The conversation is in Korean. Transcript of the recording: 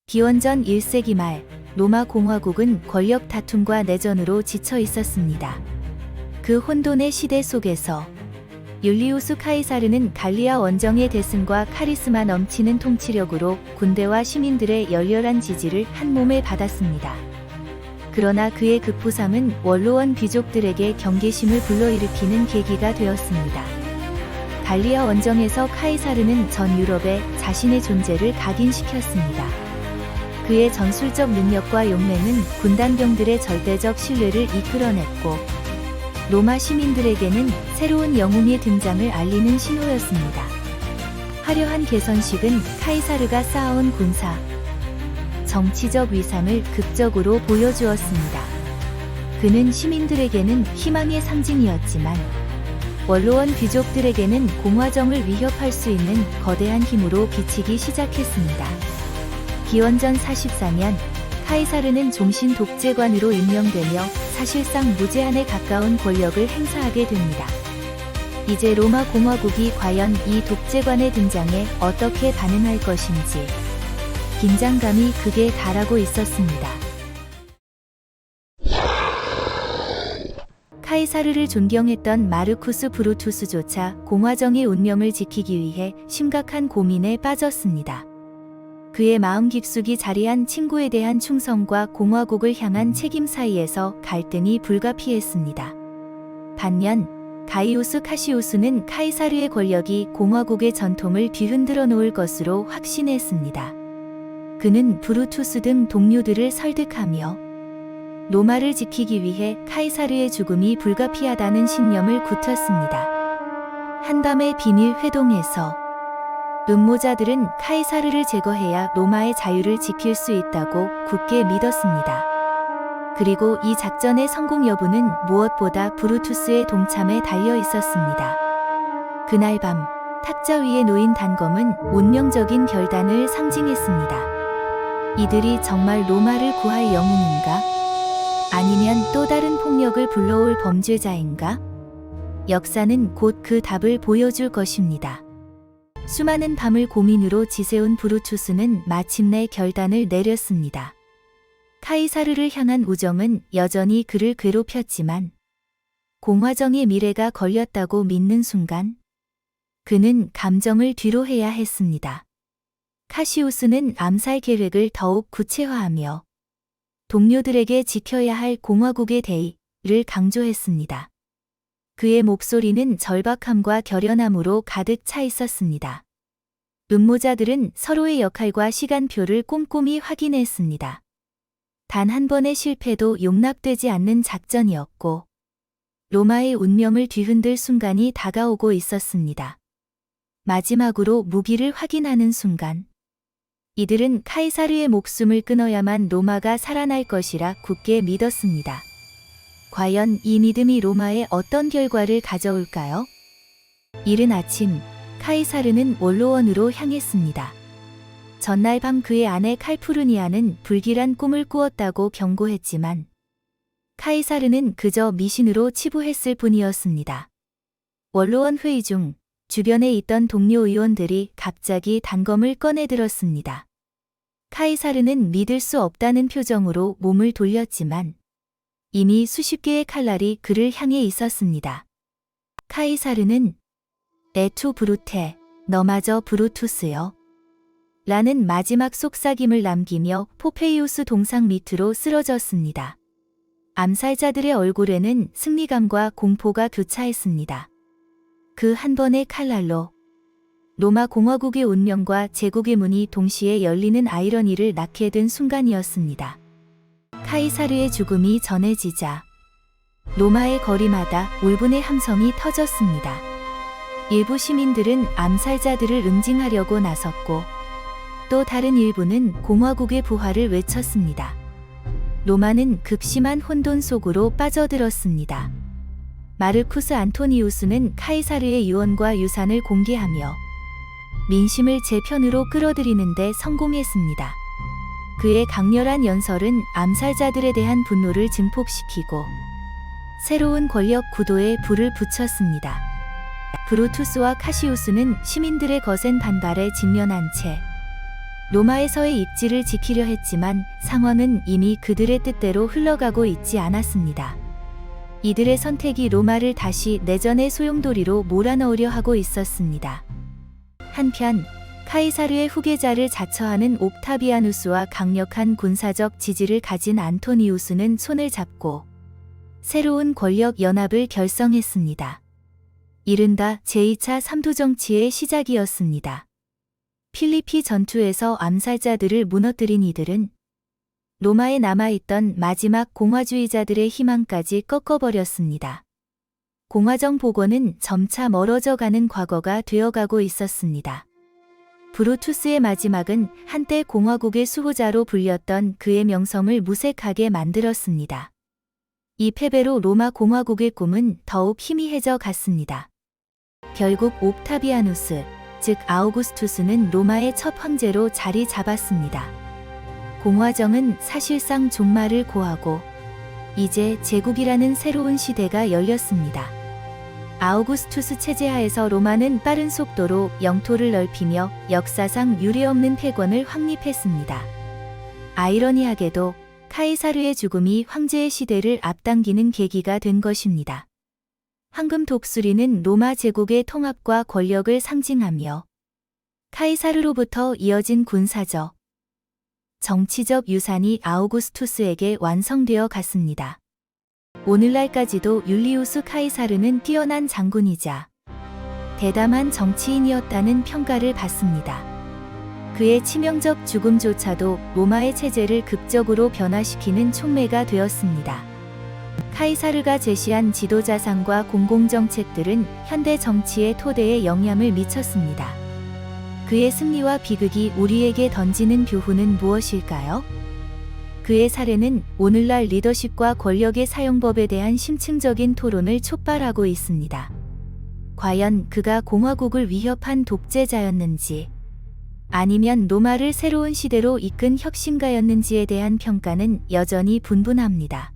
기원전 1세기 말 로마 공화국은 권력 다툼과 내전으로 지쳐 있었습니다. 그 혼돈의 시대 속에서 율리우스 카이사르는 갈리아 원정의 대승과 카리스마 넘치는 통치력으로 군대와 시민들의 열렬한 지지를 한몸에 받았습니다. 그러나 그의 급부상은 원로원 귀족들에게 경계심을 불러일으키는 계기가 되었습니다. 갈리아 원정에서 카이사르는 전 유럽에 자신의 존재를 각인시켰습니다. 그의 전술적 능력과 용맹은 군단병들의 절대적 신뢰를 이끌어냈고 로마 시민들에게는 새로운 영웅의 등장을 알리는 신호였습니다. 화려한 개선식은 카이사르가 쌓아온 군사, 정치적 위상을 극적으로 보여주었습니다. 그는 시민들에게는 희망의 상징이었지만 원로원 귀족들에게는 공화정을 위협할 수 있는 거대한 힘으로 비치기 시작했습니다. 기원전 44년 카이사르는 종신 독재관으로 임명되며 사실상 무제한에 가까운 권력을 행사하게 됩니다. 이제 로마 공화국이 과연 이 독재관의 등장에 어떻게 반응할 것인지 긴장감이 극에 달하고 있었습니다. 카이사르를 존경했던 마르쿠스 브루투스조차 공화정의 운명을 지키기 위해 심각한 고민에 빠졌습니다. 그의 마음 깊숙이 자리한 친구에 대한 충성과 공화국을 향한 책임 사이에서 갈등이 불가피했습니다. 반면 가이우스 카시우스는 카이사르의 권력이 공화국의 전통을 뒤흔들어 놓을 것으로 확신했습니다. 그는 브루투스 등 동료들을 설득하며 로마를 지키기 위해 카이사르의 죽음이 불가피하다는 신념을 굳혔습니다. 한밤의 비밀 회동에서 음모자들은 카이사르를 제거해야 로마의 자유를 지킬 수 있다고 굳게 믿었습니다. 그리고 이 작전의 성공 여부는 무엇보다 브루투스의 동참에 달려 있었습니다. 그날 밤 탁자 위에 놓인 단검은 운명적인 결단을 상징했습니다. 이들이 정말 로마를 구할 영웅인가? 아니면 또 다른 폭력을 불러올 범죄자인가? 역사는 곧 그 답을 보여줄 것입니다. 수많은 밤을 고민으로 지새운 브루투스는 마침내 결단을 내렸습니다. 카이사르를 향한 우정은 여전히 그를 괴롭혔지만 공화정의 미래가 걸렸다고 믿는 순간 그는 감정을 뒤로 해야 했습니다. 카시우스는 암살 계획을 더욱 구체화하며 동료들에게 지켜야 할 공화국의 대의를 강조했습니다. 그의 목소리는 절박함과 결연함으로 가득 차 있었습니다. 음모자들은 서로의 역할과 시간표를 꼼꼼히 확인했습니다. 단 한 번의 실패도 용납되지 않는 작전이었고 로마의 운명을 뒤흔들 순간이 다가오고 있었습니다. 마지막으로 무기를 확인하는 순간 이들은 카이사르의 목숨을 끊어야만 로마가 살아날 것이라 굳게 믿었습니다. 과연 이 믿음이 로마에 어떤 결과를 가져올까요? 이른 아침, 카이사르는 원로원으로 향했습니다. 전날 밤 그의 아내 칼푸르니아는 불길한 꿈을 꾸었다고 경고했지만 카이사르는 그저 미신으로 치부했을 뿐이었습니다. 원로원 회의 중 주변에 있던 동료 의원들이 갑자기 단검을 꺼내들었습니다. 카이사르는 믿을 수 없다는 표정으로 몸을 돌렸지만 이미 수십 개의 칼날이 그를 향해 있었습니다. 카이사르는 에투 브루테, 너마저 브루투스여 라는 마지막 속삭임을 남기며 포페이우스 동상 밑으로 쓰러졌습니다. 암살자들의 얼굴에는 승리감과 공포가 교차했습니다. 그 한 번의 칼날로 로마 공화국의 운명과 제국의 문이 동시에 열리는 아이러니를 낳게 된 순간이었습니다. 카이사르의 죽음이 전해지자 로마의 거리마다 울분의 함성이 터졌습니다. 일부 시민들은 암살자들을 응징하려고 나섰고 또 다른 일부는 공화국의 부활을 외쳤습니다. 로마는 극심한 혼돈 속으로 빠져들었습니다. 마르쿠스 안토니우스는 카이사르의 유언과 유산을 공개하며 민심을 제 편으로 끌어들이는 데 성공했습니다. 그의 강렬한 연설은 암살자들에 대한 분노를 증폭시키고 새로운 권력 구도에 불을 붙였습니다. 브루투스와 카시우스는 시민들의 거센 반발에 직면한 채 로마에서의 입지를 지키려 했지만 상황은 이미 그들의 뜻대로 흘러가고 있지 않았습니다. 이들의 선택이 로마를 다시 내전의 소용돌이로 몰아넣으려 하고 있었습니다. 한편 카이사르의 후계자를 자처하는 옥타비아누스와 강력한 군사적 지지를 가진 안토니우스는 손을 잡고 새로운 권력 연합을 결성했습니다. 이른바 제2차 삼두정치의 시작이었습니다. 필리피 전투에서 암살자들을 무너뜨린 이들은 로마에 남아있던 마지막 공화주의자들의 희망까지 꺾어버렸습니다. 공화정 복원은 점차 멀어져가는 과거가 되어가고 있었습니다. 브루투스의 마지막은 한때 공화국의 수호자로 불렸던 그의 명성을 무색하게 만들었습니다. 이 패배로 로마 공화국의 꿈은 더욱 희미해져 갔습니다. 결국 옥타비아누스, 즉 아우구스투스는 로마의 첫 황제로 자리 잡았습니다. 공화정은 사실상 종말을 고하고 이제 제국이라는 새로운 시대가 열렸습니다. 아우구스투스 체제하에서 로마는 빠른 속도로 영토를 넓히며 역사상 유례없는 패권을 확립했습니다. 아이러니하게도 카이사르의 죽음이 황제의 시대를 앞당기는 계기가 된 것입니다. 황금 독수리는 로마 제국의 통합과 권력을 상징하며 카이사르로부터 이어진 군사적, 정치적 유산이 아우구스투스에게 완성되어 갔습니다. 오늘날까지도 율리우스 카이사르는 뛰어난 장군이자 대담한 정치인이었다는 평가를 받습니다. 그의 치명적 죽음조차도 로마의 체제를 극적으로 변화시키는 촉매가 되었습니다. 카이사르가 제시한 지도자상과 공공정책들은 현대 정치의 토대에 영향을 미쳤습니다. 그의 승리와 비극이 우리에게 던지는 교훈은 무엇일까요? 그의 사례는 오늘날 리더십과 권력의 사용법에 대한 심층적인 토론을 촉발하고 있습니다. 과연 그가 공화국을 위협한 독재자였는지, 아니면 로마를 새로운 시대로 이끈 혁신가였는지에 대한 평가는 여전히 분분합니다.